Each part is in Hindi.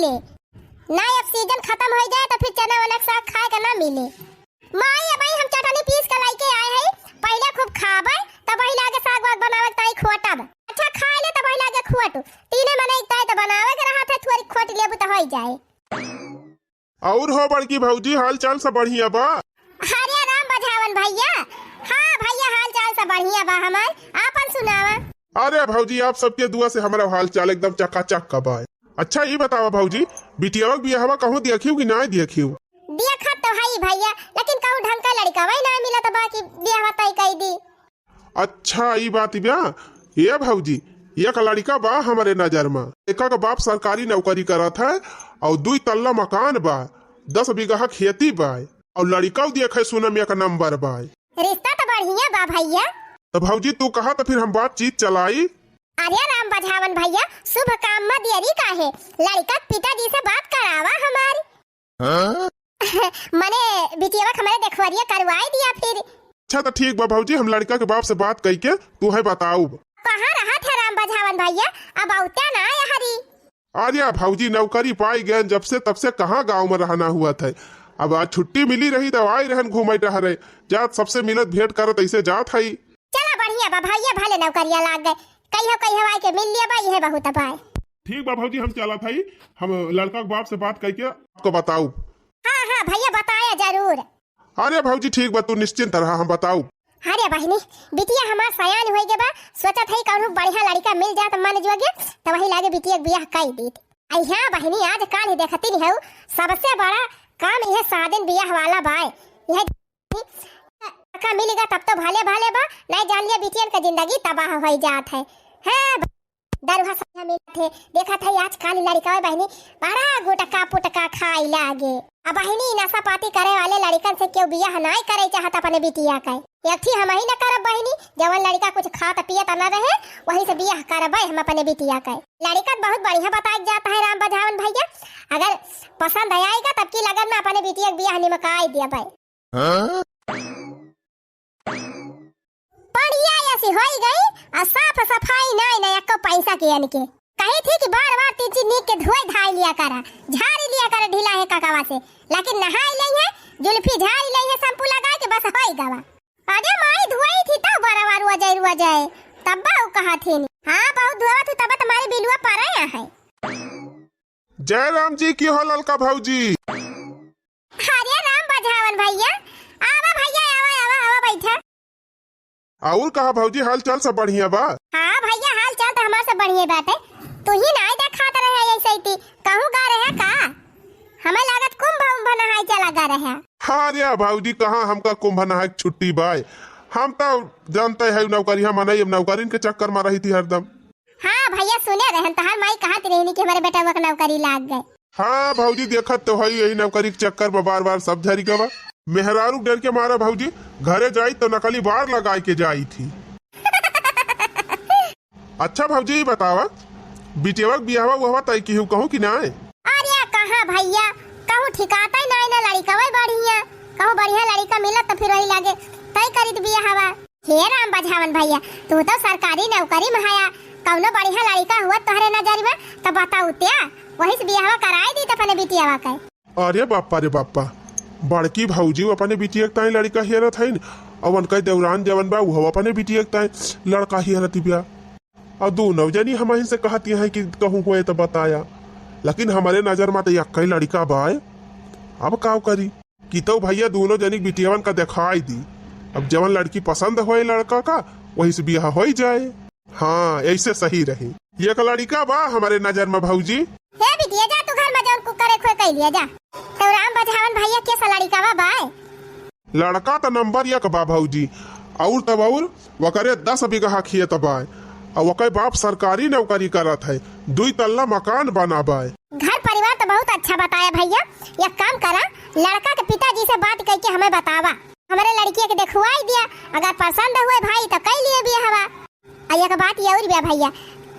मिले ना, अब सीजन खत्म हो जाए तो फिर चना वाला साग खाए का ना मिले। माई अब हम चटनी पीस के लाके आए हैं, पहले खूब खाबे तब वही लागे साग वाग बनावे ताई खोटब। अच्छा खा ले तब वही लागे खोटू तीने मने ताई तो बनावे के रहा था, थोड़ी खोट लेबू तो हो जाए। और हो बड़की भौजी हाल चाल सब बढ़िया बा? हरे राम बझावन भैया। हाँ भैया हाल चाल सब बढ़िया बा हमार, आपन सुनावा। अरे भौजी आप सबके दुआ से हमारा हाल चाल एकदम चकाचक का बा। अच्छा ये बतावा भौजी बिटियावा बियाहवा कहूँ देखियो कि ना देखियो? देखत तो है भैया, लेकिन कहूँ ढंग का लड़का वही ना मिला तो बाकी बियाह तय कर दी। अच्छा ये बात बा ये भौजी, एक लड़का बा हमारे नजर में, एक का बाप सरकारी नौकरी करत है और 2 तल्ला मकान बा, 10 बीघा खेती बा और लड़का देखे सुने में एक नंबर बा। रिश्ता तो बढ़िया बा भैया। तो भौजी तू कहा तो फिर हम बातचीत चलाई। अरे राम बझावन भैया शुभ काम में देरी काहे, लड़का पिताजी से बात करावा हमारी। मने बिटिया हमारे देखवरिया करवाई दिया फिर। अच्छा तो ठीक बा भौजी, हम लड़का के बाप से बात करके तू है बताऊ। कहाँ रहा था राम बझावन भैया, अब औते ना आया हरी। अरे भौजी नौकरी पाई गए जब से तब से कहाँ गाँव में रहना हुआ था, अब आज छुट्टी मिली रही तो आई रहन घूमे रहे, जात सबसे मिलत भेंट करत ऐसे जात है। चला बढ़िया बा भैया, भले नौकरिया लाग गए, कहियो आए के मिल लिया बा, यह बहुत पाए। ठीक बा भौजी हम चला था, हम लड़का के बाप से बात करके आपको बताऊ। हाँ हाँ भैया बताया जरूर। अरे भौजी ठीक बा तू निश्चिंत रहा, हम बताऊ। अरे बहनी बिटिया हमार सयान हो गए बा, सोचत है कहूँ बढ़िया लड़का मिल जात मन जोगे तो वही लागे बिटिया ब्याह कर दी। यहाँ बहनी आज काल ही देखती नहीं है, सबसे बड़ा काम यह सादन ब्याह वाला बाय, यह का मिलेगा तब तो भले भले बा, नहीं जान लिया बिटियन का जिंदगी तबाह हो जात है। दरुहा समझा मिलत है, देखा था आज काल लड़का बहनी बड़ा गुटका पुटका खाई लागे। अब बहनी नशा पाती करे वाले लड़कन से क्यों बियाह नहीं करे चाहता अपने बिटिया का, एक थी हम ही न करब बहनी, जवन लड़का कुछ खात पियत न रहे वही से बियाह करब हम अपने बिटिया का। लड़का बहुत बढ़िया बताया जाता है राम बझावन भैया, अगर पसंद आएगा तब की लगन में अपने बिटिया का बियाह निमकाई दिया भाई। बढ़िया ऐसी हो गई और साफ सफाई नहीं नया को पैसा के अनके कही थी कि बार बार तीन चीज नीक के धोई धाई लिया करा, झाड़ी लिया करा ढीला है काकावा से, लेकिन नहाई नहीं है, जुल्फी झाड़ी नहीं है, शैम्पू लगा के बस होई गवा। अरे माई धोई थी तो बार रुआ जाए तब बाऊ कहा थी। हाँ बहुत धोआ थी तब तुम्हारी बिलुआ पर है। जय राम जी की हो ललका भौजी। अरे राम बझावन भैया, आवा भैया आवा बैठा। और कहा भौजी हाल चाल सब बढ़िया बा? हाँ भैया हाल चाल तो हमारे से बढ़िया बात है, तू ही ना देखा रहे ऐसे ही कहूँ गा रहे का, हमें लागत कुंभ नहाई चला गा रहे। हाँ रे भौजी कहाँ हमका कुंभ नहाई छुट्टी बाय, हम तो जानते है नौकरी हम नहीं, नौकरी के चक्कर में रही थी हरदम। हाँ भैया सुने रहे तहार माई कहा रहनी कि हमारे बेटा वो नौकरी लाग गए। हाँ भौजी देखत तो है यही नौकरी के चक्कर में बार बार सब झरी गवा, मेहरारू डर के मारा भौजी घरे जाई तो नकली बार लगाई के जाई थी। अच्छा भौजी बतावा बिटिया बियाहवा हुआ तय की कहूँ कि ना? अरे कहाँ भैया कहूँ ठिकाता ही नहीं ना, लड़का वही बढ़िया, कहूँ बढ़िया लड़का मिला तो फिर वही लागे तय करी बियाहवा। हे राम बझावन भैया तू तो सरकारी नौकरी में आया, कौनो बढ़िया लड़का हुआ तुम्हारे नजर में तो बताऊ त्या वही से बियाहवा कराई दी तो अपने बिटियावा का। अरे बापा रे बापा, बड़की भौजी अपने बिटिया के ताई लड़का हेरत है, और उनका देवरान जवन बा वो अपने बिटिया के ताई लड़का हेरत बिया, और दोनों जनी हम से कहती है कि कहूँ हुए तो बताया, लेकिन हमारे नजर में तो एक लड़का बा। अब का करी कि तो भैया दोनों जनी बिटियावन का दिखाई दी, अब जवन लड़की पसंद होए लड़का का वही से बियाह हो जाए। हाँ ऐसे सही रही, एक लड़का बा हमारे नजर में भौजी। हे बिटिया जा तू घर में जाऊं कुकरे खोए कह लिया जा, तो राम बझावन भैया कैसा लड़का बा? लड़का तो नंबर 1 बा भौजी, और तब और वकरे 10 बीघा खेत बा, और वकर बाप सरकारी नौकरी करत है, 2 तल्ला मकान बना बा। घर परिवार तो बहुत अच्छा बताया भैया, एक काम करा लड़का के पिताजी से बात करके हमें बतावा, हमारे लड़की के देखवाई दिया, अगर पसंद हुए भाई तो कह लिए भी हवा। एक बात ये और भी भैया,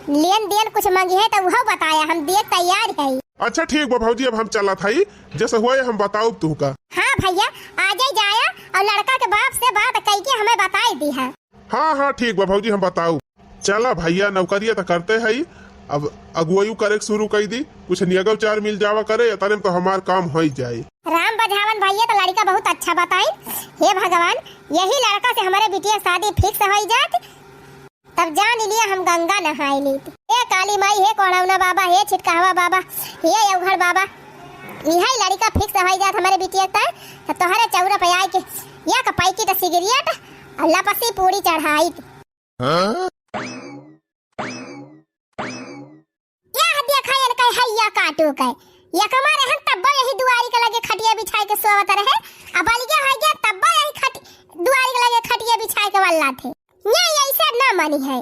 लेन देन कुछ मांगी है तो वो बताया, हम दे तैयार है। अच्छा ठीक बा भौजी अब हम चला था जैसे हुए हम बताओ तू का। हाँ भैया आज ही जाया और लड़का के बाप से बात करके हमें बताई दी है। हाँ हाँ ठीक बा भौजी हम बताऊ। चला भैया नौकरिया तो करते है अब अगुवाई करे के शुरू कर दी, कुछ नियगव चार मिल जावा करे तने तो हमार काम हो ही जाए। राम बझावन भैया तो लड़का बहुत अच्छा बताई। हे भगवान, यही लड़का से हमारे बिटिया शादी फिक्स हो जात, तब जान लिया हम गंगा नहाई ली। हे काली माई, हे कोड़ौना बाबा, हे छिटकावा बाबा, हे अवघड़ बाबा, यही लड़का फिक्स हो जात हमारे बिटिया का। तो तोहरे चौरा पे आए के या कपाई की तो सिगरियट अल्लाह पसी पूरी चढ़ाई। या हदिया खायन कह हैया काटू कह या कमारे हन तब्बा यही दुआरी के लगे खटिया बिछाए के सोवत रहे। अब बलिया हो गया तब्बा यही दुआरी के लगे खटिया बिछाए के वाला थे। ये ऐसे ना मानी है।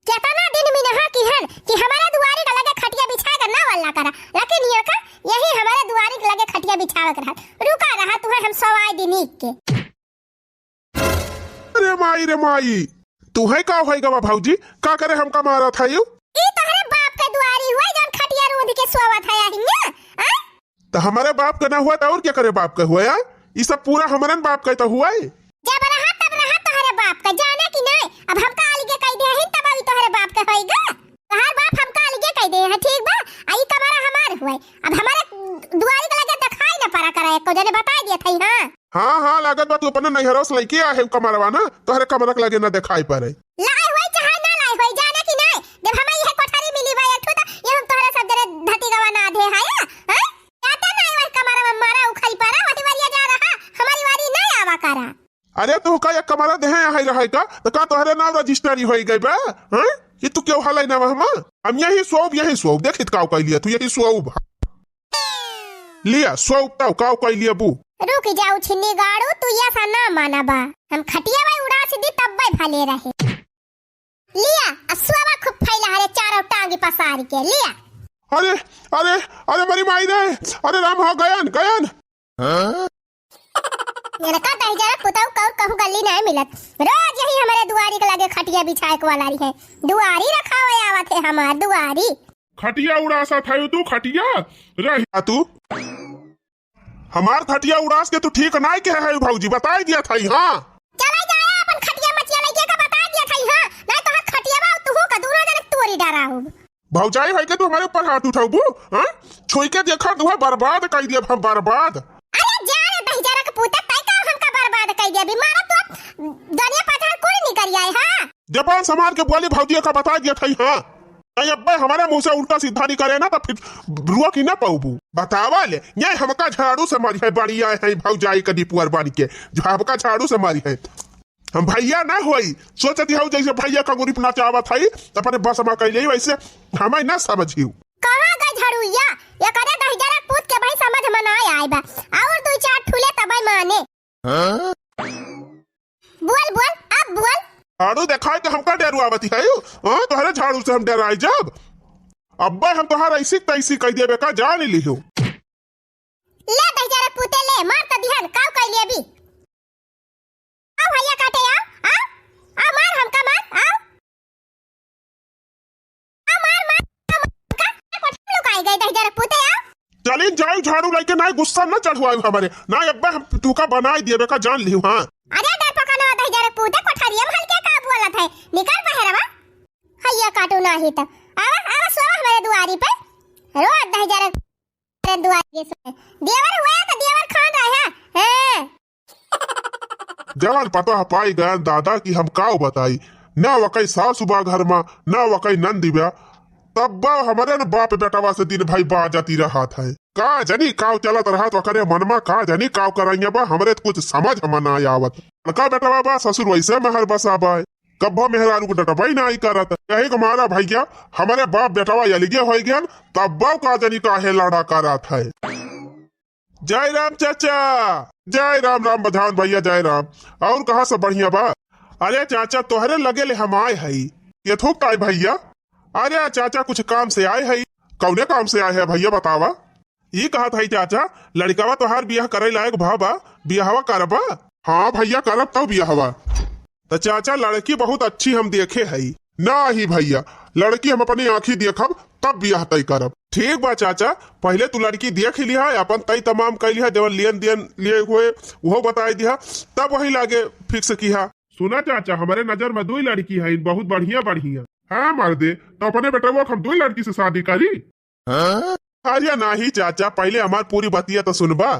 कितना दिन में नहा की हन कि हमारे दुआरी के लगे खटिया बिछाए के ना वाला करा, लेकिन ये का यही हमारे दुआरी के लगे खटिया बिछावे के रहा। रुका रहा तू हम सवाई दिन के। रे माई तू है का होई गवा भौजी, का करे हमका मारा था यू? ई तोहरे बाप के दुआरी हुआ जौन खटिया रोंद के सोवत है हिया। तो हमारे बाप का ना हुआ तो और क्या करे बाप का हुआ? यार ये सब पूरा हमारन बाप का तो हुआ है। जब रहा तब रहा तोहरे बाप का, जाने कि नहीं। अब हमका अलगे कह दे हैं तब अभी तोहरे बाप का होएगा। तोहर बाप हमका अलगे कह दे हैं, ठीक बा। आई कमारा हमार हुआ, अब हमारे दुआरी के लगे दिखाई ना पड़ा करे को जने बता दिया थई। हां लागत बा तू अपन नैहरोस लइके आ है कमरवा ना, तोहरे कमरक लगे ना दिखाई पड़े। लाई होई चाहे ना लाई होई, जाने कि नहीं। जब हमें यह कोठारी मिली बा एक तो ये हम तोहरे सब जरे धती गवा ना दे है। हैं जाता नहीं वही कमरवा मारा उखाई पड़ा, वही वारिया जा रहा, हमारी वारी नहीं आवा करा। अरे तू का एक कमरा दे है हाई रहे का, तो का तोहरे नाम रजिस्ट्री होई गई बा? हैं ये तू क्यों हलाई ना हम यही सोब देखित काव कह लिया तू, यही सोब लिया सोब ताऊ काव कह लिया बू। रुक जाऊ छिन्नी गाड़ू, तू ये सा ना माना बा। हम खटिया भाई उड़ा सी दी तब भाई भाले रहे। लिया असुआ खूब फैला हरे चारों टांगी पसार के लिया। अरे अरे अरे मरी माई रे, अरे राम हो गयन गयन। ये का दही जरा पुताऊ कौर कहूं गली नहीं मिलत। रोज यही हमारे दुआरी के लगे खटिया बिछाए के वाला है। दुआरी रखा हुआ आवत है हमार दुआरी। खटिया उड़ासा था तू, खटिया रह तू हमार खटिया उड़ास के तू ठीक नहीं के है भौजी, बता दिया था। हां चला जाया अपन खटिया मचिया लेके का बता दिया था। हां नहीं तो हाथ खटिया बा तू का दूर जने तोरी डरा हो। भौजाई है के तू हमारे ऊपर हाथ उठाऊ? हां छोई के देखा तू बर्बाद कर दिया हम बर्बाद। अरे जा रे दही जरा के पुता तई का हमका बर्बाद कर दिया। बीमार तो दुनिया पछाड़ कोई नहीं कर आई। हां जबान संभाल के बोली भौजी का बता दिया था। हां अब्बे हमारे मुंह से उल्टा सीधा नहीं करे ना तो फिर रुआ की ना पाऊबू। बतावा ले ये हमका झाड़ू से मारी है, बढ़िया है भौजाई कदी पुअर बानी के जो हमका झाड़ू से मारी है। हम भैया ना होई सोचती हूँ जैसे भैया का गुरीप नाचावा था अपने बस में कैले वैसे हमें ना समझियो। कहां गई झाड़ूया ये करे दही जरा पूछ के भाई समझ में ना आए बा और दो चार ठुले तब माने। बोल बोल अब बोल। झाड़ू देखा के हमका डरुआवती है तोहरे झाड़ू से हम डराई जब। अब्बा हम तोहर ऐसी तैसी कह देबे का जान लियो। ले बेचारा पुते ले मार त दिहन काव कह ले भी। आ भैया काटे आ मार हमका मार आ मार का लुकाई गई बेचारा पुते आ। चली जाऊ झाड़ू लेके ना गुस्सा न चढ़वाऊ हमारे ना अब्बा हम तू का बनाई देबे का जान लियो। हां अरे डर पकाना बेचारा पुते कोठरिया में हल्के का बोलत है निकल बहरवा हैया काटू नाही त आवा सो हमारे दुआरी पे रोज बेचारा दुआरी से देवर हुआ तो देवर खान रहा है। जवान पता पाई गया दादा की हम काव बताई ना वकई सासु बा घर में ना वकई नंदिव्या तब हमारे न बाप बेटावा से दिन भाई बा जाती रहा था। का जानी काव चलत रहा तो करे मनमा का जानी काव कराइया बा हमरे तो कुछ समझ हम ना आवत। का बेटावा बा ससुर वैसे मेहर बसा बा कब्बा मेहरारू को डटबाई ना ही करत कहे हमारा भैया हमारे बाप बेटावा यलिगे हो गया तब का जानी काहे लड़ा करत है। जय राम चाचा, जय राम राम बधान भैया जय राम। और कहा सब बढ़िया बा? अरे चाचा तोहरे लगे ले हम आए है ये थोक आए भैया। अरे चाचा कुछ काम से आए है। कौने काम से आए है भैया बतावा? ये कहा था चाचा लड़कावा तोहार बियाह करे लायक भाबा बियाहवा करबा? हाँ भैया करब तब बियाहवा। तो चाचा लड़की बहुत अच्छी हम देखे है ना ही भैया लड़की हम अपनी आँखी देखब तब बियाह तय करब। ठीक बा चाचा पहले तू लड़की देख लिया अपन तय तमाम कर लिया जब लेन देन लिए हुए वो बता दिया तब वही लागे फिक्स किया। सुना चाचा हमारे नजर में दो लड़की है बहुत बढ़िया बढ़िया हाँ मार दे तो अपने बेटा वो हम दो लड़की से शादी करी। अरे नहीं चाचा, पहले हमार पूरी बतिया तो सुनबा।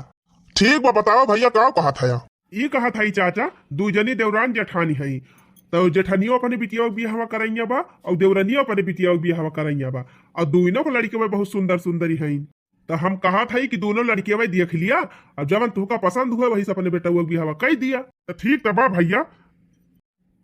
ठीक बा, बताओ भैया का कहा था? ये कहा था चाचा, दू जनी देवरान जेठानी है, तो जेठानियों अपने बिटिया भी हवा करैया बा और देवरानियों अपने बिटिया भी हवा करैया बा, और दोनों को लड़की में बहुत सुंदर सुंदरी है। तो हम कहा था कि दोनों लड़कियां भाई देख लिया, और जब तुमका पसंद हुआ वही से अपने बेटा भी हवा कह दिया। तो ठीक तो बा भैया,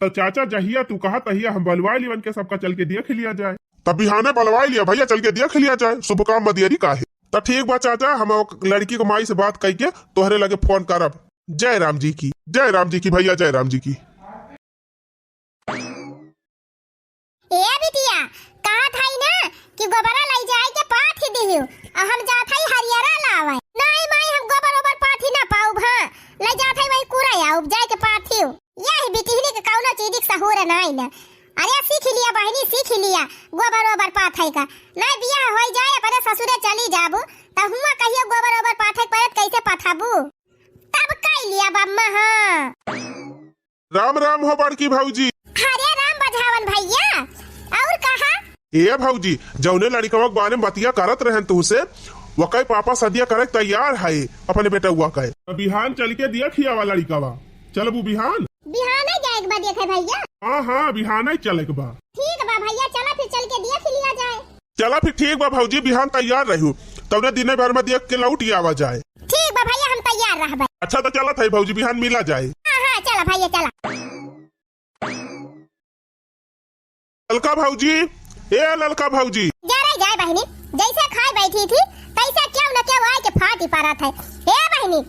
तो चाचा जहिया तू कहा तहिया हम बलवाई लिवन के सबका चल के देख लिया जाए। तब बिहाने बलवाई लिया भैया, चल के देख लिया जाए, शुभ काम मदियरी का है। तो ठीक बा चाचा, हम लड़की को माई से बात करके तोहरे लगे फोन करब। जय राम जी की, जय राम जी की भैया, जय राम जी की। ए बिटिया कहा था ना कि गोबरा लाई जाए के पाथ ही दिहियो, और हम जात हई हरियरा लावे। नहीं माई, हम गोबर ओबर पाथ ही ना पाऊ भा, ले जात हई वही कुरा या उपजाए के पाथ ही। यही बिटिहनी के कौनो चीज के सहूर नहीं ना। अरे सीख लिया बहनी, सीख लिया गोबर ओबर पाथ है का। नहीं बियाह होई जाए अपने ससुरे चली जाबू, त हुआ कहियो गोबर ओबर पाथ परत कैसे पाथाबू, तब कह लिया बम्मा। हां राम राम हो बड़की भौजी। हरे राम बझावन भैया, और कहा ए भौजी, जौने लड़कवा के बारे में बतिया करत रहन तुसे, वकई पापा सदिया करे तैयार है अपने बेटा हुआ कहे। बिहान चल के दिया खियावा लड़कवा, चलबू बिहान? बिहाने जाए के बाद देखे भैया। हाँ हाँ बिहान ही चले के बा। ठीक बा भैया, चला फिर चल के दिया खिलिया जाए। चला फिर ठीक बा भौजी, बिहान तैयार रहू, तब ने दिन भर में देख के लौट आवा जाए। ठीक बा भैया, हम तैयार रहबे। अच्छा तो चला था भौजी, बिहान मिला जाए। हाँ हाँ चला भैया चला। ललका भौजी, ए ललका भौजी। जा रही जाए बहनी, जैसे खाई बैठी थी तैसे क्यों न क्यों आए के फाटी पड़ा था। हे बहनी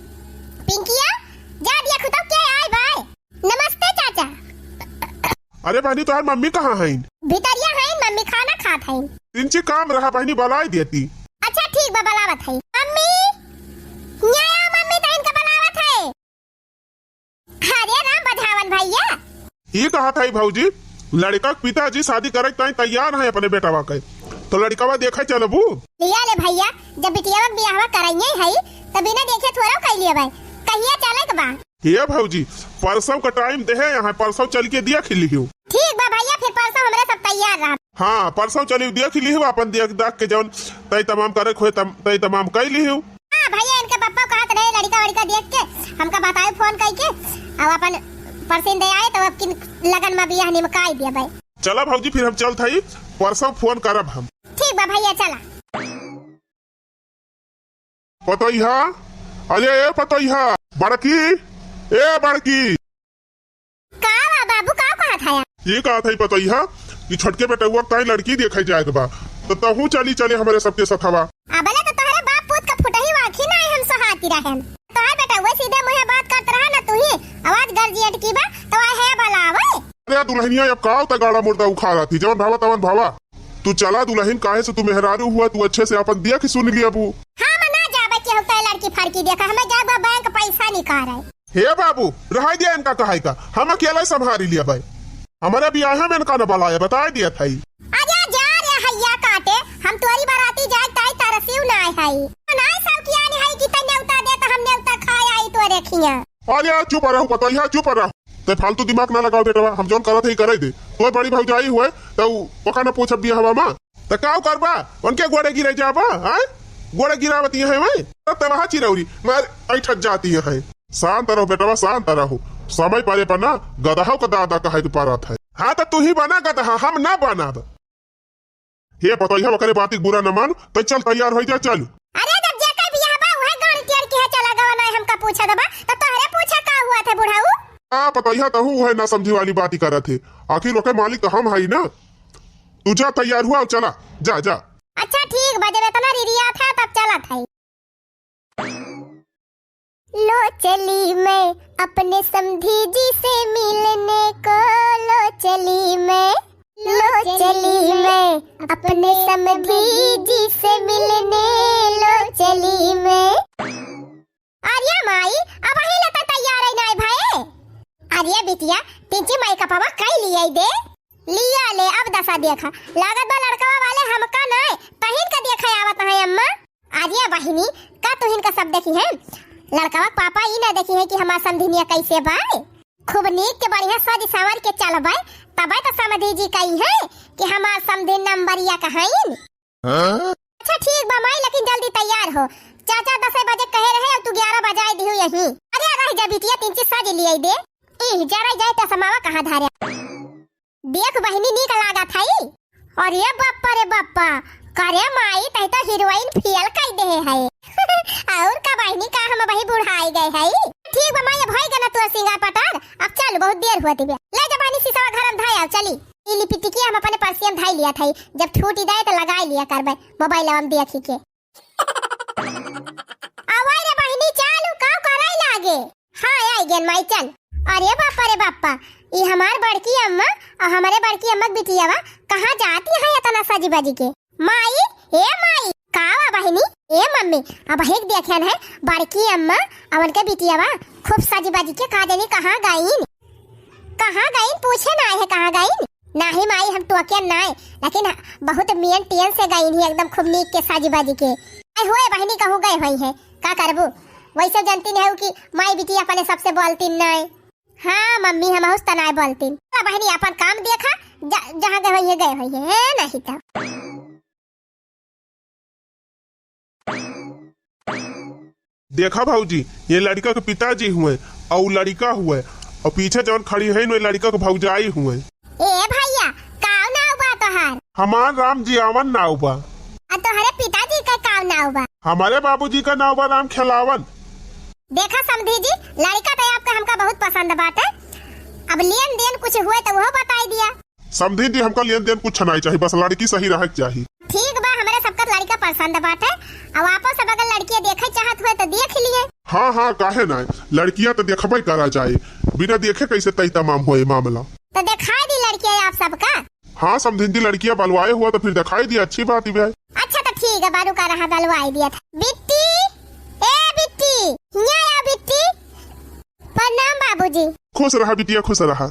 पिंकिया, जा दिया खुद के आए भाई। नमस्ते चाचा। अरे बहनी तोहार मम्मी कहाँ है? भीतरिया है, मम्मी खाना खात है। तिनची काम रहा बहनी, बलाई देती। अच्छा ठीक बा, बलावत है मम्मी। न्याया मम्मी तो इनका बलावत है। हरे राम बझावन भैया। ये कहा था भौजी, लड़का के पिताजी शादी करे तैयार है अपने बेटा के, तो लड़का देखा चलबू? लिया ले भैया, जब बिटिया का ब्याह कराइए है तब बिना देखे थोड़ा कह लिया भाई, कहिए चले के बा। ये भौजी परसों का टाइम दे है, यहाँ परसों चल के दिया खिलियो। ठीक बा भैया, फिर परसों हमरे सब तैयार रहा। हाँ परसों चली दिया खिलियो, अपन देख दाख के जौन तय तमाम करे खोए तय तमाम कर लियो। हाँ भैया, इनके पापा कहत रहे लड़का वड़का देख के हमका बताए फोन करके, अब अपन परसिन दे आए तो अब किन लगन में बियाह निमकाई दिया भाई। चला भौजी फिर हम चल थई, परसों फोन करब हम। ठीक बा भैया चला। पतोइहा, अरे ए पतोइहा, बड़की ए बड़की। का बाबू का कहत है? ये कहा था पतोइहा कि छोटके बेटा हुआ ताई लड़की देखे जाए के बा, तो तहू चली चले हमारे सबके सथवा। अबले तो तोहरे बाप पूत का फुटही वाखी ना हम सहाती रहन। तोहर बेटा वो सीधे मुंह बात करत रहा ना, तू ही आवाज गर्जियट की बा तो है बलावे। अरे दुल्हनिया अब काव तक गाड़ा मुर्दा उखाड़ा थी, जवन भावा तवन भावा। तू चला दुल्हन काहे से, तू मेहरारू हुआ, तू अच्छे से अपन दिया कि सुन लिया बू। हम ना जाबे के होता लड़की फरकी देखा, हमें जाबा बैंक पैसा निकाल है। हे बाबू रहा दिया इनका कहाई का, हम अकेला संभाल लिया भाई, हमारे ब्याह में इनका न बुलाया, बता दिया था। अरे जा रे हैया काटे, हम तोरी बाराती जाए ताई तरसीव ना है ना सब किया नहीं है कि तने उता दे तो हमने उता खाया आई तो रेखिया। अरे चुप रहो पतोइहा, चुप रहो, ते फालतू दिमाग ना लगाओ बेटा, हम जोन करत ही करे दे। तो बड़ी भौजाई हुए तो ओका न पूछ बिया हवा मां, तो काव करबा उनके गोड़े गिरे जाबा, हैं गोड़े गिरावती है मैं तब वहां चिरौरी मार ऐठक जाती है। शांत रहो बेटा, शांत रहो, समय पारे पर ना गदहा का दादा कहे तो पारत है। हाँ तो तू ही बना गदहा, हम ना बनाब। हे पतोइहा करे बात बुरा न मान, तो चल तैयार हो जा चल। अरे जब जेकर बियाह बा वह गाड़ी टियर के चला गवा ना, हमका पूछा दबा तो तोहरे पूछा का हुआ था बुढ़ाऊ। हाँ पतोइहा तो है ना समझी वाली बात ही करत है, आखिर ओके मालिक तो हम है ना। तू जा तैयार हुआ, चला जा जा। अच्छा ठीक बजे इतना रिरिया था तब चला था। लो चली मैं अपने समधी जी से मिलने को, लो चली मैं, लो चली मैं अपने समधी जी से मिलने, लो चली मैं। आर्या माई अब ही लता तैयार है ना भाई। आर्या बिटिया तिंची माई का पापा कई लिया दे, लिया ले अब दशा देखा, लागत बा लड़का वाले हमका नहीं तहिन का देखा आवत है अम्मा। आर्या बहिनी का तुहिन का सब देखी है, लड़का पापा ही ना देखी है कि हमार समधिनिया कैसे बाय, खूब नीक के बढ़िया सज संवर के चल बाय, तब तो समधी जी कही है कि हमार समधी नंबरिया कहाइन। अच्छा ठीक बा माई, लेकिन जल्दी तैयार हो। चाचा 10 बजे कहे रहे और तू 11 बजाए दिहु यही। अरे रह जा बिटिया, 3 चीज साज लिए दे। ई जरा जाए त समावा कहां धारे। देख बहिनी नीक लागत हई। अरे बाप्पा रे बाप्पा, करे माई तई तो हीरोइन फेल कर दे है। और का बहिनी का हम वही बुढ़ाई गए है। ठीक बा माई, अब होई गना तोर सिंगार पटार। अब चल, बहुत देर हुआ दिबे। ले जा बहिनी सीसा घर में धाय। चली ई लिपटिकी हम अपने परसियम धाई लिया था। जब छूट जाए तो लगा लिया करबे मोबाइल हम देखी के। आवाई रे बहिनी चालू का कराई लागे। हां आई गेन माई चल। अरे बाप्पा रे बाप्पा, ई हमार बड़की अम्मा और हमारे बड़की अम्मा बिटियावा कहां जाती है इतना सजी बाजी के। माई ए माई कावा बहिनी ए मम्मी, अब एक देखन है बड़की अम्मा और उनके बिटियावा खूब सजी बाजी के का जानी कहां गईन। कहां गईन पूछे ना है कहां गईन। नाही माई हम टोके ना, लेकिन बहुत मियन टियन से गईन ही एकदम खूब नीक के साजी बाजी के। आई होए बहिनी कहूं गए होई है का करबू। वैसे जानती नहीं कि माई बिटिया अपने सबसे बोलती नहीं। हाँ मम्मी हम उस तनाय बोलती। बहिनी अपन काम देखा, जहाँ गए होई है नहीं तो। देखा भाऊजी, ये लड़का के पिताजी हुए और लड़का हुए, और पीछे जौन खड़ी है वे लड़का के भौजाई हुए। ए भैया काव नाव बा तोहार। हमार राम जी आवन नाव बा। तोहरे पिताजी का काव नाव बा। हमारे बाबूजी का नाव बा राम खेलावन। देखा समधी जी, लड़का तो आपका हमका बहुत पसंद बाटे। अब लेन देन कुछ हुए तो वो बताई दिया। समधी जी हमका लेन देन कुछ नहीं चाहिए, बस लड़की सही रहे चाहिए। ठीक बा, हमारे सबका लड़का पसंद बाटे। अब आपो सब अगर लड़की देखे चाहत हुए तो देख लिए। हाँ हाँ काहे ना, लड़कियां तो देखबे करा जाए, बिना देखे कैसे तय तमाम होए मामला। तो दिखाई दी लड़की आप सबका। हाँ समधी जी, लड़कियां बलवाए हुआ तो फिर दिखाई दी, अच्छी बात ही है। अच्छा तो ठीक है, बारू का रहा बलवाई दिया था। बिट्टी ए बिट्टी, यहाँ आ बिट्टी। प्रणाम बाबूजी। खुश रहा बिटिया खुश रहा।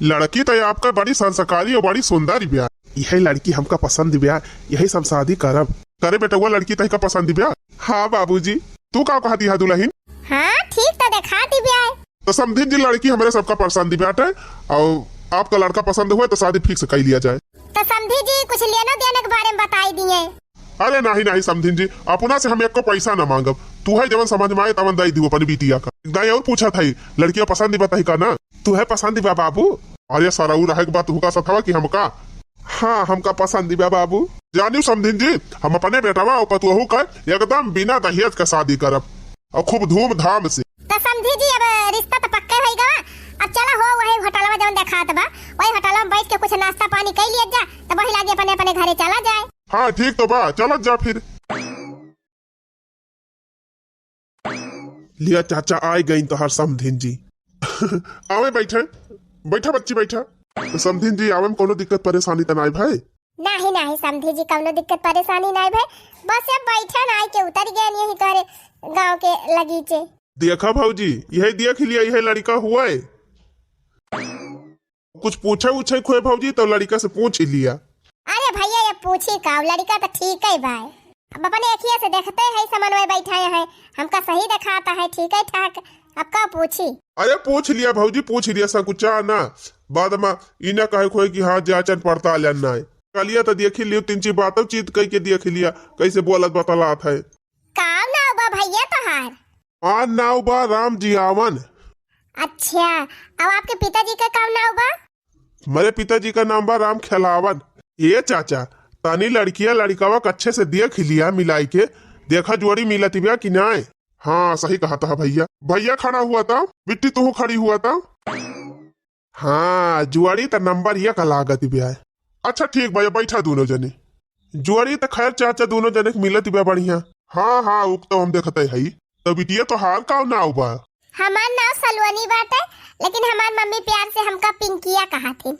लड़की तो आपका बड़ी संस्कारी और बड़ी सुंदर ब्याह। यही लड़की हमका पसंद ब्याह, यही सब शादी करब। करे बेटा हुआ लड़की तय का पसंद ब्याह। हाँ बाबूजी, तू का कहती है दुल्हन। हाँ ठीक तो दिखा दी ब्याह। तो समझी जी लड़की हमारे सबका पसंद ब्याह है, और आपका लड़का पसंद हुआ तो शादी फिक्स कर लिया जाए। तो समझी जी कुछ लेना देने के बारे में बताई दिए। अरे नहीं नहीं समझी जी, अपना से हम एक को पैसा न मांगब। तू है जवन समझ में आए तवन दई दी अपनी बिटिया का। दाई और पूछा था लड़कियां पसंद बताई का ना, तू है पसंद बा बाबू। अरे सराऊ रहे के बात हुका सथवा की हमका। हाँ हमका पसंद बा बाबू। जानियो समझी जी, हम अपने बेटवा और पतुहू का एकदम बिना दहेज का शादी करब, और खूब धूमधाम से। तो समझी जी अब रिश्ता तो पक्का हो गया। अब चला हो वही होटलवा जवन देखात बा, वही होटलवा में बैठ के कुछ नाश्ता पानी कर लिया जा, तो वही लागे अपने अपने घरे चला जाए। हाँ ठीक तो बा, चल जा फिर। लिया चाचा आए गई तो हर समधिन जी। आवे बैठे बैठा बच्ची बैठा। तो समधिन जी आवे में कोनो दिक्कत परेशानी तो नहीं भाई। नहीं नहीं समझी जी, कोनो दिक्कत परेशानी नहीं भाई, बस अब बैठा ना के उतर गए यही करे गांव के लगीचे। देखा भाऊजी, यही देख लिया, यही लड़का हुआ है। कुछ पूछे उछे खोए भाऊजी तो लड़का से पूछ ही लिया। अरे भैया ये पूछी का, लड़का तो ठीक है भाई। अब अपने अखिया से देखते है समन्वय बैठा है, हमका सही दिखाता है ठीक है ठाक। अब का पूछी। अरे पूछ लिया भाऊजी पूछ लिया, सकुचा ना बाद में इना कहे खोए कि हाँ जाचन पड़ताल ना है। कलिया तो देख लियो, 3 बातों चीत कह के देख लिया कैसे बोलत बतलात है। का नाव बा भैया तोहार। हाँ नाव बा राम जी आवन। अच्छा, अब आपके पिताजी का काम नाव बा। मेरे पिताजी का नाम बा राम खेलावन। ये चाचा तानी लड़कियां लड़कावा अच्छे से देख लिया मिलाई के, देखा जोड़ी मिलत बिया कि नहीं। हाँ सही कहा था भैया। भैया खड़ा हुआ था, बिट्टी तू खड़ी हुआ था। हाँ जुआड़ी तो नंबर ये का लागत बिया। अच्छा ठीक भैया बैठा दोनों जने। जुआड़ी तो खैर चाचा दोनों जने मिलत बिया बढ़िया। हाँ हाँ उक तो हम देखते है। तो बिटिया तो हाल का नाव बा। हमार नाव सलवनी बाटे, लेकिन हमार मम्मी प्यार से हमका पिंकिया कहा थी।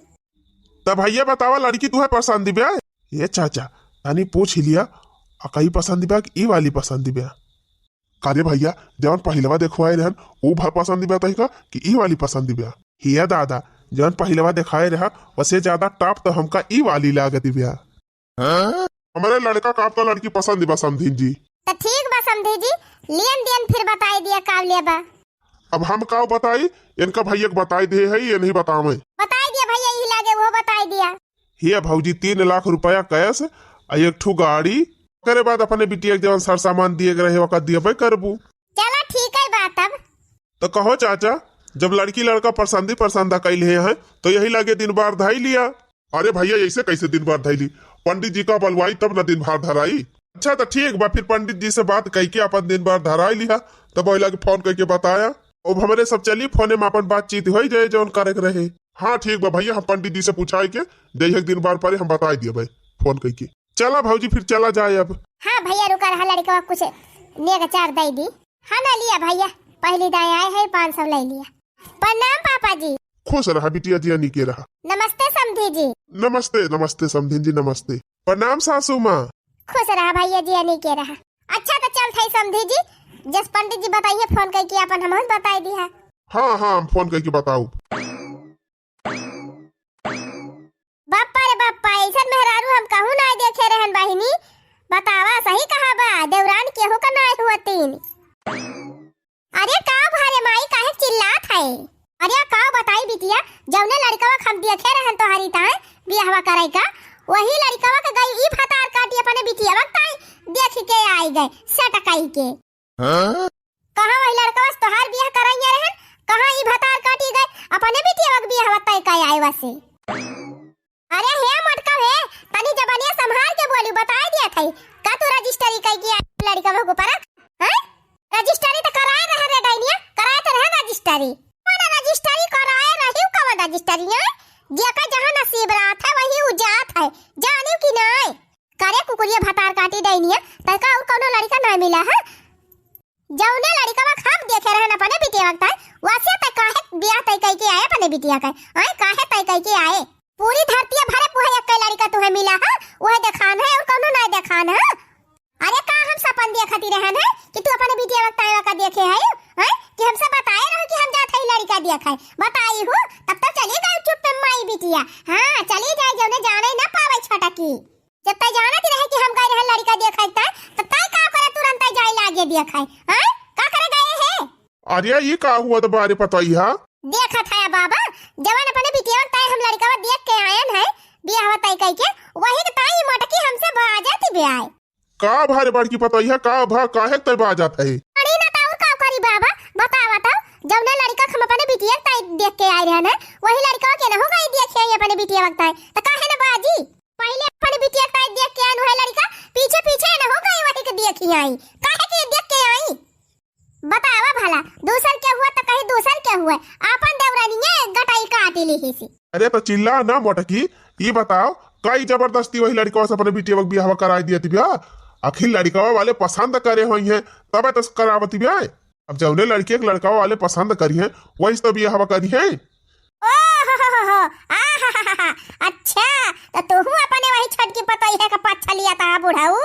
तब भैया बतावा लड़की तू है पसंद बिया। ये चाचा तानी पूछ ही लिया, कई पसंद बिया कि ई वाली पसंद बिया। कारे भैया जवन पहिलवा देखवाए रहन वो पसंद बिया तही का कि ई वाली पसंद बिया। हिया दादा जवन पहिलवा दिखाए रहा वसे ज्यादा टॉप तो हमका ई वाली लागत बिया। हमारे लड़का का तो लड़की पसंद बा समधिन जी। तो ठीक बा समधी जी, लेन देन फिर बताई दिया का लेबा। अब हम का बताई, इनका भैया को बताई दे है ये नहीं बतावे। बताई दिया भैया, यही लागे वो बताई दिया। हिया भौजी 3 लाख रुपया कैश आ एक ठू गाड़ी करे बाद अपने बिटिया के जवन सर सामान दिए रहे वक़्त दिए करबू। चलो ठीक है बात अब। तो कहो चाचा, जब लड़की लड़का पसंदा कैले हैं तो यही लगे दिन बार धाई लिया। अरे भैया ऐसे कैसे दिन बार धाई ली, पंडित जी का बलवाई तब न दिन बार धराई। अच्छा तो ठीक बा, फिर पंडित जी से बात कह के अपन दिन बार धराई लिया। तब वही लगे फोन करके बताया, अब हमारे सब चली फोने में अपन बातचीत हो जाए जौन करे के रहे। हाँ ठीक बा भैया, हम पंडित जी से पूछा के दे दिन बार पर हम बता दिए भाई फोन करके। चला भौजी फिर चला जाए अब। हाँ भैया रुका रहा, लड़का कुछ नेग चार दे दी। हाँ ना लिया भैया, पहली दाएं आए है 500 ले लिया। प्रणाम पापा जी। खुश रहा बिटिया जी, निके रहा। नमस्ते समधी जी। नमस्ते नमस्ते समधी जी नमस्ते। प्रणाम सासू माँ। खुश रहा भैया जी, निके रहा। अच्छा तो चल थे समधी जी, जस पंडित जी बताइए फोन करके अपन हम बताई दी है। हाँ हाँ हम फोन करके बताऊ। बापा रे बापा, ऐसा मेहरारू हम कहूँ ना देखे रहन बहिनी। बतावा सही कहा बा, देवरान केहू का ना हुआ 3। अरे का भारे माई काहे चिल्लात है? अरे का बताई बिटिया, जौने लड़कवा हम देखे रहन तो हरी ताए बियाहवा कराई का, वही लड़कवा के गई ई फतार काटी अपने बिटिया वक्ताई देख के आई गए सटकाई के। कहां वही लड़कवा तोहार बियाह कराइए रहन, कहां ई फतार काटी गए अपने बिटिया वक बियाह वक्ताई का आई वसे। अरे हे मटका है, तनी जबानिया संभाल के बोली, बताई दिया थई का तू रजिस्ट्री कई की लड़कवा को परख हैं? रजिस्ट्री तो कराए रहे रे डाइनिया, कराए तो रहे रजिस्ट्री। कौन रजिस्ट्री कराए रही कौन रजिस्ट्री है? जे का जहां नसीब रात है वही उजात है, जानियो कि नहीं? करे कुकुरिया भतार काटी डाइनिया, तका और कोनो लड़का ना मिला है। जौने लड़कवा हम देखे रहन अपने बिटिया वक्त है, वैसे त काहे बियाह तय कई के आए अपने बिटिया का? आए काहे तय कई के आए? पूरी धरती भरे पुहे एक लड़का तुम्हें मिला है, वह देखान है और कोनो नहीं देखान है। अरे का हम सपन देखती रहन है कि तू अपने बिटिया वक्त आया का देखे है हैं? कि हमसे बताए रहो कि हम जात है लड़का देखा है, बताई हूं तब तक चली गई चुप पे माई बिटिया। हां चली जाए, जौने जाने ना पावे छोटा की। जब तक जानत रहे कि हम गए रहे लड़का देखा है तब तक का करे तुरंत जाए लागे देखा है। हैं का करे गए है? अरे ये का हुआ तो बारे बताई। हां देखा था बाबा, जवान अपने बिटिया तय हम लड़का देख के आयन है बियाह तय कई के, वही के ताई मटकी हमसे भाजाती ब्याह का भारे बड़की बताई है का भा काहे तय बाजात है। अरे ना ताऊ का करी बाबा, बतावा तो जौने लड़का हम अपने बिटिया तय देख के आए रहन है, वही लड़का के न हो गई देखे आई अपने बिटिया वक्त है तो काहे ना बाजी? पहले अपने बिटिया तय देख के आन है लड़का, पीछे पीछे न हो गई वही के देखी आई, काहे के देख के आई? बतावा भला, दूसर के हुआ तो कहीं दूसर के हुआ, अपन देवरानिए गटाई काटी ली ही सी। अरे तो चिल्ला ना मोटकी, ये बताओ कई जबरदस्ती वही लड़का से अपने बिटिया वक्त बियाह कराई दिया थी ब्याह? आखिर लड़का वाले पसंद करे हुई हैं तब तो करावती ब्याह। अब जौने लड़के के लड़का वाले पसंद करी हैं वही तो बियाह करी है। अच्छा तो तू अपने वही छटकी पताई है का पछा लिया था बुढ़ाऊ?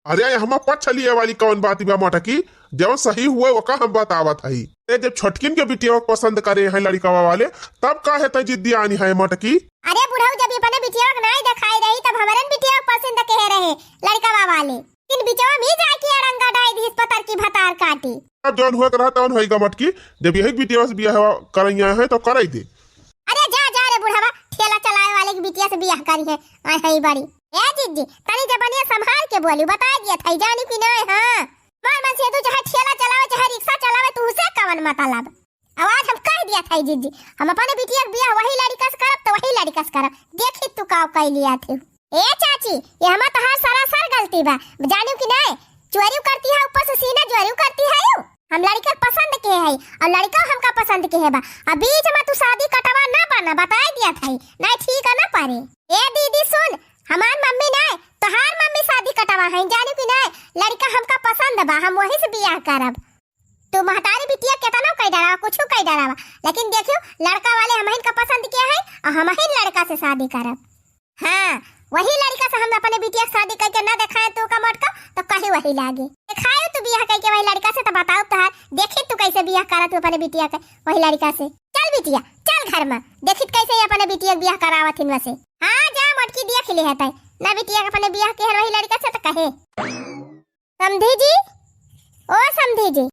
अरे हम पछ लिए वाली कौन बात बा मोटकी, जब सही हुए वो का हम बतावत है। जब छटकिन के बिटिया पसंद करे हैं लड़का वाले तब काहे त जिद्दी आनी है मोटकी। अरे बुढ़ाऊ जब अपने बिटिया नहीं दिखाई रही तब हमारे बिटिया पसंद कह रहे लड़का वाले, इन बिचवा में जाके अड़ंगा डाई दी पतर की भतार काटी। अब जौन हुआ करा तौन होएगा मटकी, जब यही बिटिया से बियाह करैया है तो कराई दे। अरे जा जा रे बुढ़ावा, ठेला चलाए वाले की बिटिया से बियाह करी है आई है बड़ी। ए जीजी तनी जबनिया संभाल के बोली, बता दिया था जानी कि नहीं? हां मार मन से तू चाहे ठेला चलावे चाहे रिक्शा चलावे तू से कवन मतलब। आवाज हम कह दिया था जीजी, हम अपने बिटिया के बियाह वही लड़का से करब तो वही लड़का से करब, देखी तू का कह लिया थे। ए चाची ये हम तहार सरासर गलती बा, जानियो कि नहीं? चोरी करती है ऊपर से सीना चोरी करती है। हम लड़का पसंद के है और लड़का हमका पसंद के है बा, अब बीच में तू शादी कटवा ना बना, बता दिया था नहीं ठीक है ना पारे। ए दीदी सुन, हमार मम्मी नहीं तोहार मम्मी शादी कटवा है, जानियो कि नहीं? लड़का हमका पसंद बा, हम वही से बियाह करब। तू महतारी बिटिया केतना कह डरावा कुछ कह डरावा, लेकिन देखियो लड़का वाले हम का पसंद किया है और हम ही लड़का से शादी करब। हाँ वही लड़का से हम अपने बिटिया शादी करके ना दिखाए तू का मटका तो कहीं वही लागे दिखाए तू बियाह करके वही लड़का से, तो बताओ तोहार देखी तू कैसे बियाह करा तू अपने बिटिया के वही लड़का से। चल बिटिया चल घर में, देखी कैसे अपने बिटिया बियाह करावत हिन वैसे। हाँ जा मटकी देख ले है ना बिटिया के अपने बियाह के वही लड़का से तो कहे। समधी जी ओ समधी जी।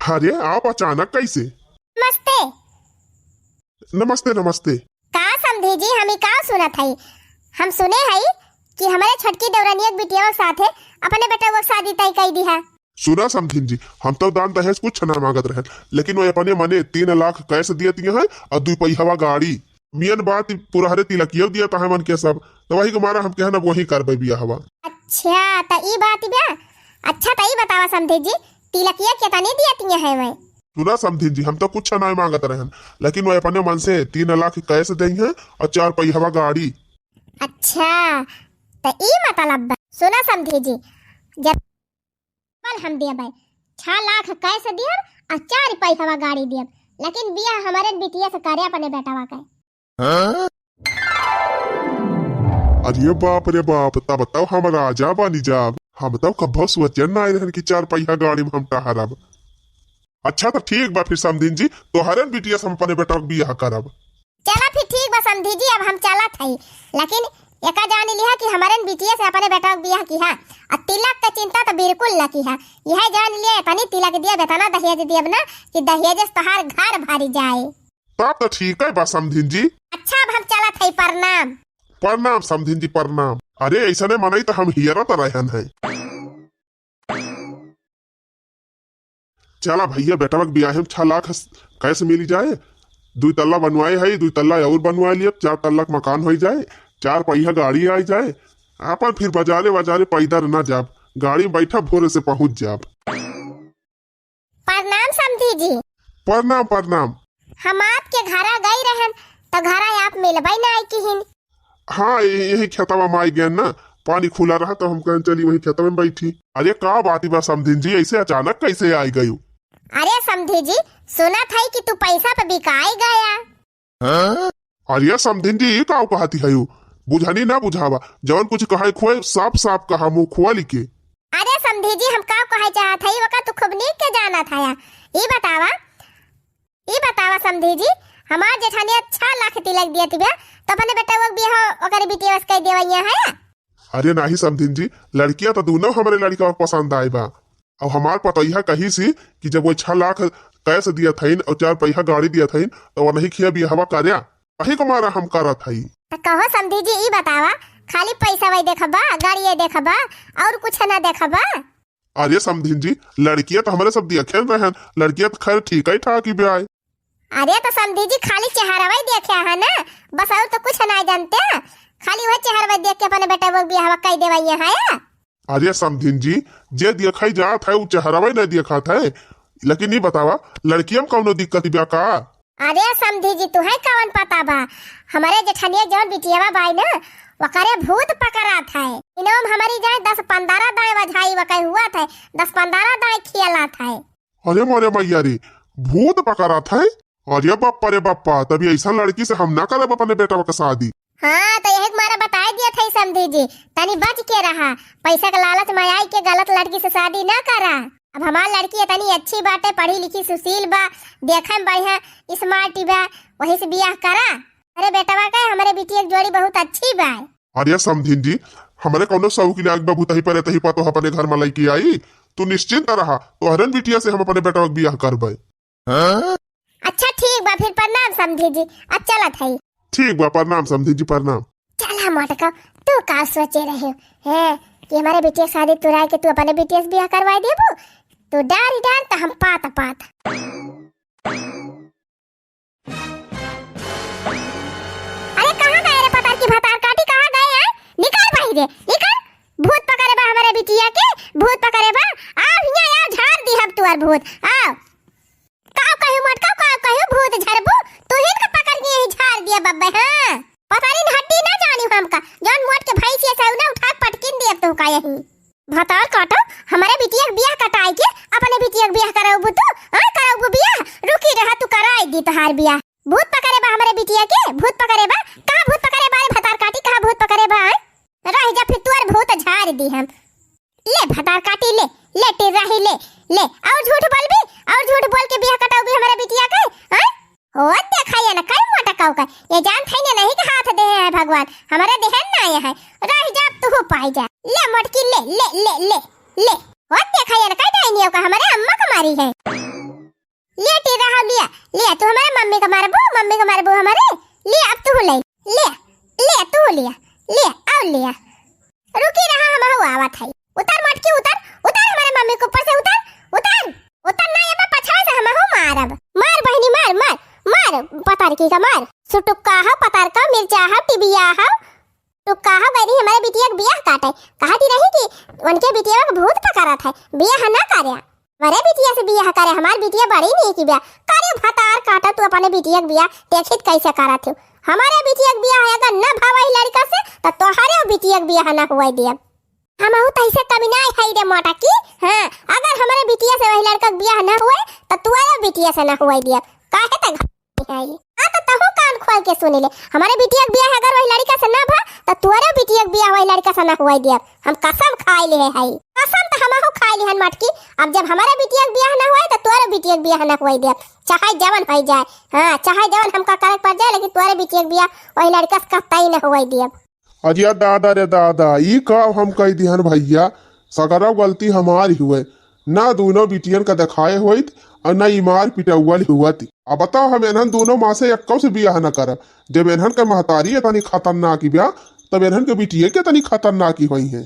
अरे आप अचानक कैसे? नमस्ते। नमस्ते नमस्ते। का समझी जी, हम का सुनत हई, हम सुने हई कि हमारे छटकी देवरानी एक बिटिया के साथ है अपने बेटा वो शादी तय कर दी है। सुना समझिन जी, हम तो दान दहेज कुछ ना मांगत रहे, लेकिन वो अपने मने 3 लाख कैसे दिए है और 2 पहिया गाड़ी मियन बात पुरारे तिलकियो दिया था मन के सब, तो वही हमारा हम कहना वही करबे बिया हवा। अच्छा तो ई बात बा, अच्छा तो ई बतावा समझी जी, तिलकिया के तने दिया है मैं। सुना समझिन जी, हम तो कुछ ना मांगत रहे, लेकिन वो अपने मन से 3 लाख कैसे दी है और 4 पहिया गाड़ी। अच्छा तो ई मतलब बा। सुना समझी जी, जब हम दिया भाई 6 लाख कैसे दिया और 4 पैसा गाड़ी दिया, लेकिन बिया हमारे बिटिया से करे अपने बेटावा का। अरे बाप रे बाप, तब बताओ हम राजा बनी जाब, हम तो कभी सोचन ना रहे कि 4 पहिया गाड़ी में हम टहरब। अच्छा तो ठीक बा फिर समझिन जी, तो हरन बिटिया से हम अपने बेटा के बियाह करब। चला फिर ठीक बा समझी जी, अब हम चलत हई, लेकिन एका जान लिया कि हमारे बिटिया से अपने बेटा के बियाह की है और तिलक का चिंता तो बिल्कुल न की है। यह जान लिया तनी तिलक दिया बेतना दहेज दियब ना कि दहेज तोहार घर भरी जाए। तब तो ठीक है बा समझिन जी। अच्छा अब हम चलत हई, प्रणाम। प्रणाम समझिन जी प्रणाम। अरे ऐसा नहीं मनाई तो हम हियरा तो रहन है। चला भैया बेटा के बियाह में 6 लाख कैसे मिली जाए, 2 तल्ला बनवाए है, 2 तल्ला और बनवा लिए, 4 तल्ला मकान हो जाए, 4 पहिया गाड़ी आ जाए, अपन फिर बाजारे पैदल न जाब, गाड़ी में बैठा भोरे से पहुंच जाब। प्रणाम समझी जी। प्रणाम प्रणाम। हम आपके घरा गई रहन तो घरा आप मिलबई ना आई किहिन। हाँ यही खेतवा में आई गए ना, पानी खुला रहा तो हम कहें चली वही खेतवा में बैठी। अरे का बात बा समझिन जी, ऐसे अचानक कैसे आई गई? अरे समझी जी, सुना था कि तू पैसा पे बिकाई गया। अरे समझिन जी का कहती है, बुझानी ना बुझावा, जवन कुछ कहे खोए साफ साफ कहा, मुंह खुआ लिखे। अरे समझी जी, हम का कहे चाहत हई वका तू खूब नीक के जाना था। ई बतावा समझी जी, हमार जेठानी 6 लाख तिलक दियत बा, तो अपने बेटा वो बियाह ओकर बिटिया से कह देवैया है। अरे नहीं समझिन जी, लड़कियां तो दोनों हमारे लड़का पसंद आए बा, और हमार पतैया कही सी कि जब वो 6 लाख कैसे दिया था और 4 पहिया गाड़ी दिया था तो वो नहीं किया बियाहवा कार्या, वही को मारा हम करा था। तो कहो समझी जी, ई बतावा खाली पैसा वही देखबा, गाड़ी देखबा और कुछ ना देखबा? अरे समझिन जी, लड़कियां तो हमारे सब देखे रहन, लड़कियां तो खैर ठीक ही ठाक ही ब्याह। अरे तो समझी जी खाली चेहरा वही देखे है ना, बस और तो कुछ ना जानते, खाली वही चेहरा देख के अपने बेटा वो बियाह कह देवैया है। अरे समझिन जी, जे दिखाई जात है वो चेहरा वही नहीं दिखात है, लेकिन नहीं बतावा लड़कियों में कौनो दिक्कत बा का? अरे समझी जी तुम्हें कौन पता बा, हमारे जेठनिया जौन बिटियावा बाई ना वकरे भूत पकड़ा था, इनाम हमारी जाए 10-15 दाएं बजाई वकई हुआ था, 10-15 दाएं खियाला था। अरे मोरे मैया रे, भूत पकड़ा था? अरे बाप्पा रे बाप्पा, तभी ऐसा लड़की से हम ना करब अपने बेटा का शादी। हाँ तो यही मारा बता दिया था समझी जी, तनी बच के रहा, पैसा का लालच में आई के गलत लड़की से शादी ना करा। अब हमारी लड़की तनी अच्छी बाटे, पढ़ी लिखी सुशील बा, देखे में बढ़िया स्मार्ट बा, वही से बियाह करा। अरे बेटवा का हमारे बिटी एक जोड़ी बहुत अच्छी बा। अरे समझिन जी, हमारे कौनो सऊ की लाग बाबू तही पर तही पातो अपने घर में लड़की आई, तू निश्चिंत रहा, तो हरन बिटिया से हम अपने बेटा का बियाह करबे। अच्छा ठीक बा फिर, प्रणाम समझी जी, अब चलत है। ठीक बा, प्रणाम समझी जी प्रणाम। चला मोटका, तू का सोचे रहे है कि हमारे बिटिया शादी तुराई के तू अपने बिटिया से बियाह करवा देबू? तू डार तो हम पात। अरे कहाँ गए रे पतार की भतार काटी, कहाँ गए हैं? निकल बाहर, निकल, भूत पकड़े बा हमारे बिटिया के, भूत पकड़े बा। आओ हिया, आओ झाड़ दी हम तुअर भूत, आओ। काव कहियो मोटका, काव कहियो भूत झरबू, तू ही का पकड़ के यही झाड़ दिया बब्बे। हाँ पता नहीं हड्डी ना जानी हमका, जौन मोट के भाई से सौना उठा पटकिन दिया तो का यही भतार काटो, हमारे बिटिया के बियाह कटाई के अपने बिटिया के बियाह कराऊ तू? हां कराऊ बियाह, रुकी रहा तू कराई दी तोहार बियाह। भूत पकड़े बा हमारे बिटिया के, भूत पकड़े बा, कहां भूत पकड़े बा रे भतार काटी, कहां भूत पकड़े बा? रह जा फिर तुअर भूत झाड़ दी हम। ले भतार काटी, ले टिराही, ले और झूठ बोलबी, और झूठ बोल के बियाह कटाऊ भी हमारे बिटिया के? हां हो देखाया ना कई मोटा काऊ का, ये जान थे ना नहीं के हाथ दे है भगवान, हमारे देहन ना आया है। रह जा तू पाई जा, ले मोटकी, ले हो देखाया ना कई डाइनियो का हमारे अम्मा का मारी है। ले टी रहा, लिया तू हमारे मम्मी का मारबू हमारे, ले अब तू ले ले ले तू लिया ले आओ लिया रुकी रहा हम हुआ आवत है उतर मटकी उतर उतर हमारे मम्मी के ऊपर से उतर उतर उतर ना ये पछाड़ से हम हो मारब मार बहनी मार मार मार पतार की का मार सुटुक्का हा पतार का मिर्चा हा टिबिया हा टुक्का हा बैरी हमारे बिटिया के बियाह काटे कहती रही कि उनके बिटिया का भूत पकड़ा था बियाह ना करे हमारे बिटिया से बियाह करे हमार बिटिया बड़ी नहीं की बियाह करे भतार काटा तू अपने बिटिया के बियाह देखित कैसे करा थे हमारे बिटिया के बियाह अगर न भावा लड़का से तो तोहरे बिटिया के बियाह ना हुआ दिया हम तैसे कभी ना है रे मोटा की हां अगर हमारे बिटिया से वही लड़का के बियाह ना हुए तो तुम्हारे बिटिया से ना हुआ दिया काहे तक है आ तो तहु कान खोल के सुन ले हमारे बिटिया के बियाह अगर वही लड़का से ना भा तो तुम्हारे बिटिया के बियाह वही लड़का से ना हुआ दिया हम कसम खाई ले है कसम तो हम खाई ले हन मटकी अब जब हमारे बिटिया के बियाह ना हुआ तो तुम्हारे बिटिया के बियाह ना हुआ दिया चाहे जवन हो जाए हां चाहे जवन हमका करे पड़ जाए लेकिन तुम्हारे बिटिया के बियाह वही लड़का से कतई ना हुआ दिया अजिया दादा रे दादा ई का हम कह दिहन भैया सगरा गलती हमारी हुए ना दोनों बिटियन का दिखाए होइत और ना इमार पिटौल हुआ थी अब बताओ हम एनहन दोनों माँ से एक से बियाह न करब जब एनहन के महतारी तनी खतरनाक ब्याह तब एनहन के बिटिया के तनी खतरनाक हुई है